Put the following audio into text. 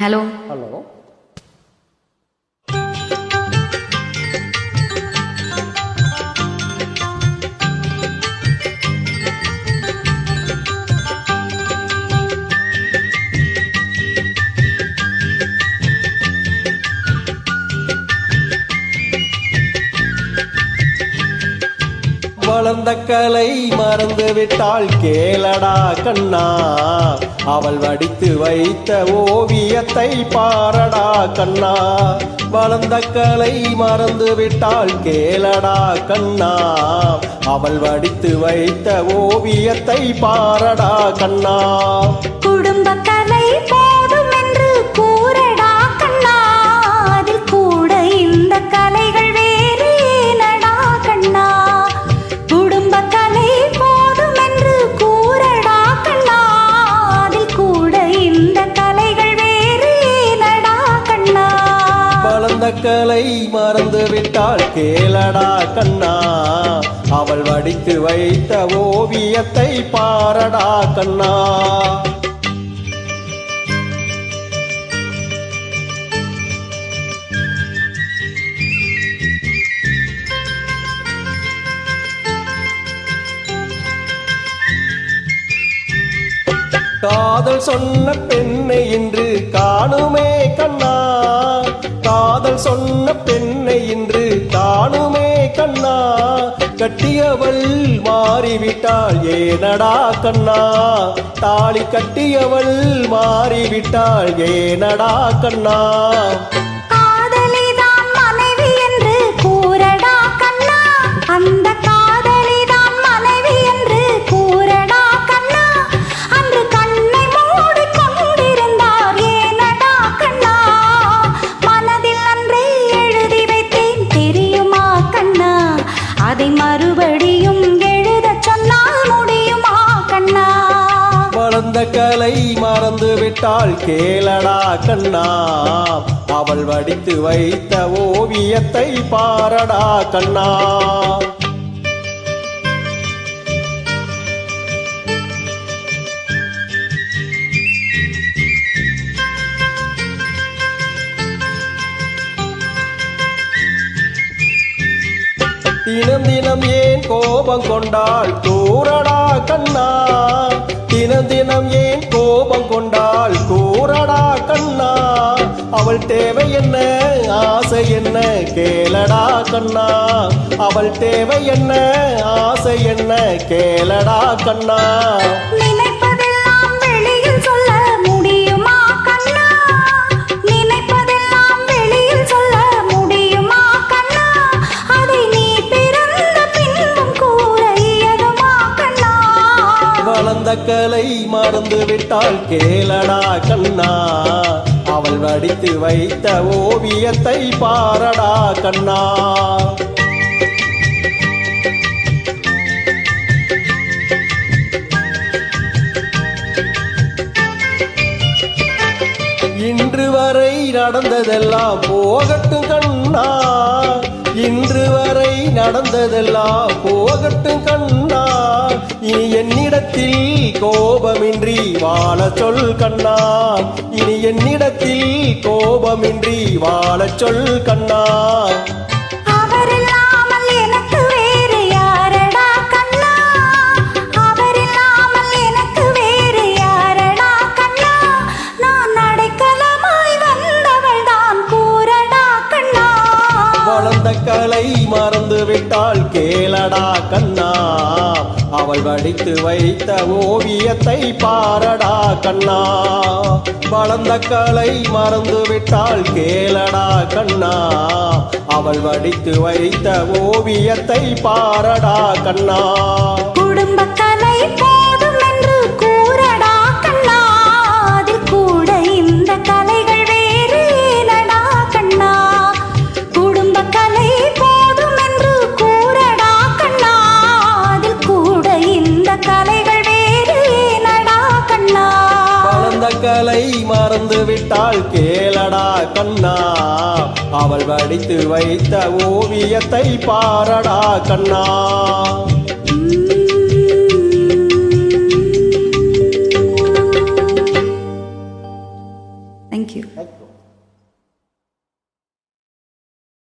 Hello. Hello. வளர்ந்த கலை மறந்து விட்டாள் கேளடா கண்ணா, அவள் வடித்து வைத்த ஓவியத்தை பாரடா கண்ணா. வளர்ந்த கலை மறந்து விட்டாள் கேளடா கண்ணா, அவள் வடித்து வைத்த ஓவியத்தை பாரடா கண்ணா. குடும்ப கலை போதும் என்று கூறடா கண்ணா, அதில் கூட இந்த கலைகள் வேறு ஏனடா கண்ணா. குடும்ப கலை போதும் என்று கூறடா கண்ணா, அதில் கூட இந்த கலைகள் வேறு ஏனடா கண்ணா. வளர்ந்த கலை மறந்து விட்டாள் கேளடா கண்ணா, அவள் வடித்து வைத்த ஓவியத்தை பாரடா கண்ணா. காதல் சொன்ன பெண்ணை இன்று காணுமே கண்ணா, காதல் சொன்ன பெண்ணை இன்று காணுமே கண்ணா. கட்டியவள் மாறிவிட்டாள் ஏனடா கண்ணா, தாலி கட்டியவள் மாறிவிட்டாள் ஏனடா கண்ணா. காதலிதான் மனைவி என்று கூறடா கண்ணா, அந்த காதலிதான் மனைவி என்று கூறடா கண்ணா. அன்று கண்ணை மூடி கொண்டிருந்தார் ஏனடா கண்ணா, மனதில் அன்றே எழுதி வைத்தேன் தெரியுமா கண்ணா, அதை மறுபடியும் எழுதச் சொன்னால் முடியுமா கண்ணா. வளர்ந்த கலை மறந்து விட்டாள் கேளடா கண்ணா, அவள் வடித்து வைத்த ஓவியத்தை பாரடா கண்ணா. தினம் தினம் ஏன் கோபம் கொண்டாள் கூறடா கண்ணா, தினம் தினம் ஏன் கோபம் கொண்டாள் கூறடா கண்ணா. அவள் தேவை என்ன ஆசை என்ன கேளடா கண்ணா, அவள் தேவை என்ன ஆசை என்ன கேளடா கண்ணா. நினைப்பதெல்லாம் வெளியில் சொல்ல முடியுமா கண்ணா, நினைப்பதெல்லாம் வெளியில் சொல்ல முடியுமா கண்ணா. அதை நீ பிறந்த பின்பும் கூற இயலுமா கண்ணா. வளர்ந்த கலை மறந்து விட்டாள் கேளடா கண்ணா, அவள் வடித்து வைத்த ஓவியத்தை பாரடா கண்ணா. இன்று வரை நடந்ததெல்லாம் போகட்டும் கண்ணா, இன்று வரை நடந்ததெல்லாம் போகட்டும் கண்ணா. இனி என்னிடத்தில் கோபமின்றி வாழ சொல் கண்ணா, இனி என்னிடத்தில் கோபமின்றி வாழ சொல் கண்ணா. அவரில்லாமல் எனக்கு வேறு யாரடா கண்ணா, அவரில்லாமல் எனக்கு வேறு யாரடா கண்ணா. நான் அடைக்கலமாய் வந்தவள் தான் கூறடா கண்ணா. வளர்ந்த கலை மறந்து விட்டாள் கேளடா கண்ணா, அவள் வடித்து வைத்த ஓவியத்தை பாரடா கண்ணா. வளர்ந்த கலை மறந்து விட்டாள் கேளடா கண்ணா, அவள் வடித்து வைத்த ஓவியத்தை பாரடா கண்ணா. குடும்ப கலை போதும் என்று கூறடா கண்ணா, அதில் கூட இந்த கலைகள் வேறு ஏனடா கண்ணா. குடும்ப கலை போதும் என்று கூறடா கண்ணா, அதில் கூட இந்த கலைகள் வேறு ஏனடா கண்ணா. வளர்ந்த கலை மறந்து விட்டாள் கேளடா கண்ணா, அவள் வடித்து வைத்த ஓவியத்தை பாரடா கண்ணா. தேங்க்யூ. Thank you.